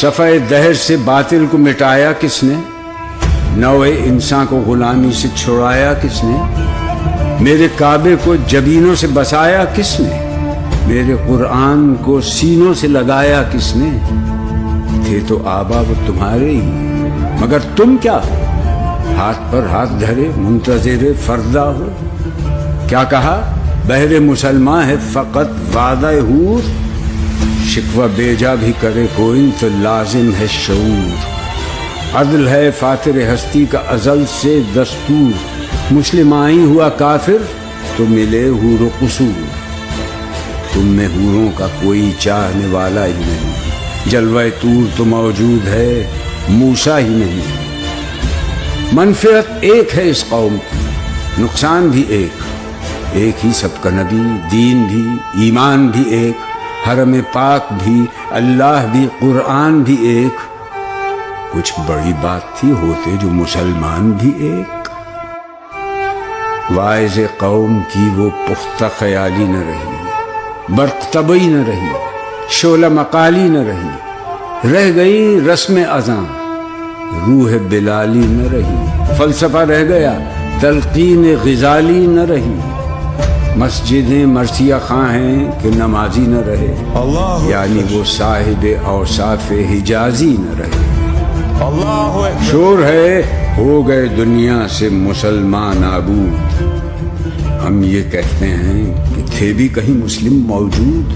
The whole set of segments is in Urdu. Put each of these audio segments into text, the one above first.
صفحہ دہر سے باطل کو مٹایا کس نے؟ نوع انسان کو غلامی سے چھڑایا کس نے؟ میرے کعبے کو جبینوں سے بسایا کس نے؟ میرے قرآن کو سینوں سے لگایا کس نے؟ تھے تو آبا وہ تمہارے ہی، مگر تم کیا ہاتھ پر ہاتھ دھرے منتظر فردا ہو؟ کیا کہا؟ بہر مسلمان ہے فقط وعدہ حور، شکوہ بیجا بھی کرے کوئی تو لازم ہے شعور۔ عدل ہے فاتر ہستی کا ازل سے دستور، مسلم آئی ہوا کافر تو ملے حور و قصور۔ تم میں حوروں کا کوئی چاہنے والا ہی نہیں، جلوہ طور تو موجود ہے موسیٰ ہی نہیں۔ منفعت ایک ہے اس قوم کی، نقصان بھی ایک ہی سب کا نبی، دین بھی، ایمان بھی ایک، حرم پاک بھی، اللہ بھی، قرآن بھی ایک۔ کچھ بڑی بات تھی ہوتے جو مسلمان بھی ایک۔ واعظ قوم کی وہ پختہ خیالی نہ رہی، برق طبعی نہ رہی، شعلہ مقالی نہ رہی، رہ گئی رسم اذان، روح بلالی نہ رہی، فلسفہ رہ گیا، تلقین غزالی نہ رہی۔ مسجدیں مرثیہ خاں ہیں کہ نمازی نہ رہے، یعنی وہ صاحب اوصاف حجازی نہ رہے۔ شور ہے ہو گئے دنیا سے مسلمان نابود، ہم یہ کہتے ہیں کہ تھے بھی کہیں مسلم موجود۔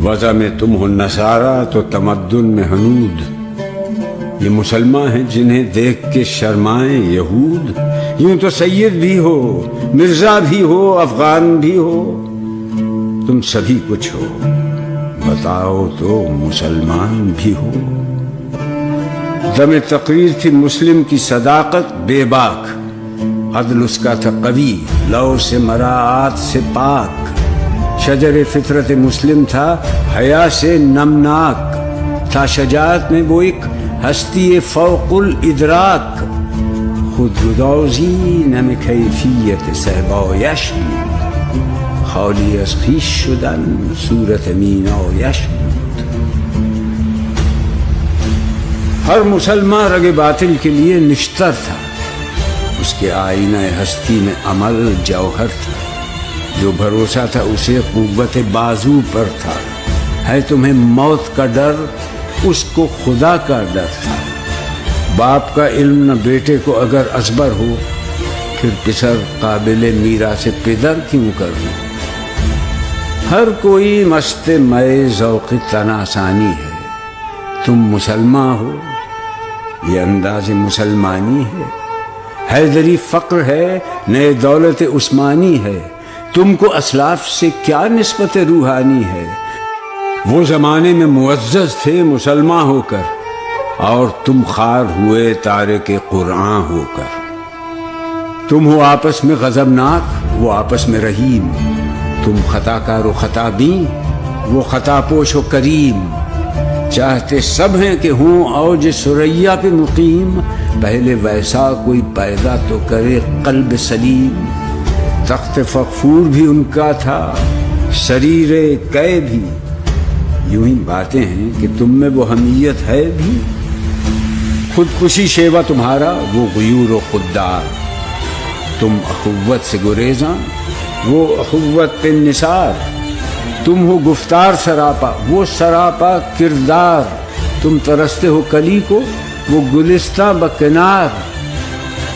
وضع میں تم ہو نصارہ تو تمدن میں ہنود، یہ مسلمان ہیں جنہیں دیکھ کے شرمائیں یہود۔ یوں تو سید بھی ہو، مرزا بھی ہو، افغان بھی ہو، تم سبھی کچھ ہو، بتاؤ تو مسلمان بھی ہو۔ دم تقریر تھی مسلم کی صداقت بے باک، عدل اس کا تھا قوی، لو سے مراعات سے پاک۔ شجر فطرت مسلم تھا حیا سے نمناک، تھا شجاعت میں وہ ایک ہستی فوق الادراک۔ خود گدازی نم کیفیت صحبایش بود، خالی از خویش شدن صورت مینایش بود۔ ہر مسلمان رگ باطل کے لیے نشتر تھا، اس کے آئینہ ہستی میں عمل جوہر تھا، جو بھروسہ تھا اسے قوت بازو پر تھا۔ ہے تمہیں موت کا ڈر، اس کو خدا کا ڈر تھا۔ باپ کا علم نہ بیٹے کو اگر ازبر ہو، پھر پسر قابل میراث پدر کیوں کر ہو؟ ہر کوئی مست مئے ذوق تناسانی ہے، تم مسلمان ہو، یہ انداز مسلمانی ہے۔ حیدری فقر ہے، نئے دولت عثمانی ہے، تم کو اسلاف سے کیا نسبت روحانی ہے؟ وہ زمانے میں معزز تھے مسلمان ہو کر، اور تم خار ہوئے تارک قرآن ہو کر۔ تم ہو آپس میں غضبناک، وہ آپس میں رحیم، تم خطا کار و خطا بین، وہ خطا پوش و کریم۔ چاہتے سب ہیں کہ ہوں اوج ثریا پہ مقیم، پہلے ویسا کوئی پیدا تو کرے قلب سلیم۔ تخت فغفور بھی ان کا تھا، شریر قے بھی، یوں ہی باتیں ہیں کہ تم میں وہ حمیت ہے بھی۔ خودکشی شیوا تمہارا، وہ غیور و خوددار، تم اخوت سے گریزاں، وہ اخوت پہ نثار۔ تم ہو گفتار سراپا، وہ سراپا کردار، تم ترستے ہو کلی کو، وہ گلستہ بکنار۔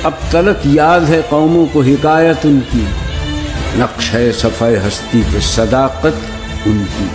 اب تلک یاد ہے قوموں کو حکایت ان کی، نقش ہے صفحہ ہستی پہ صداقت ان کی۔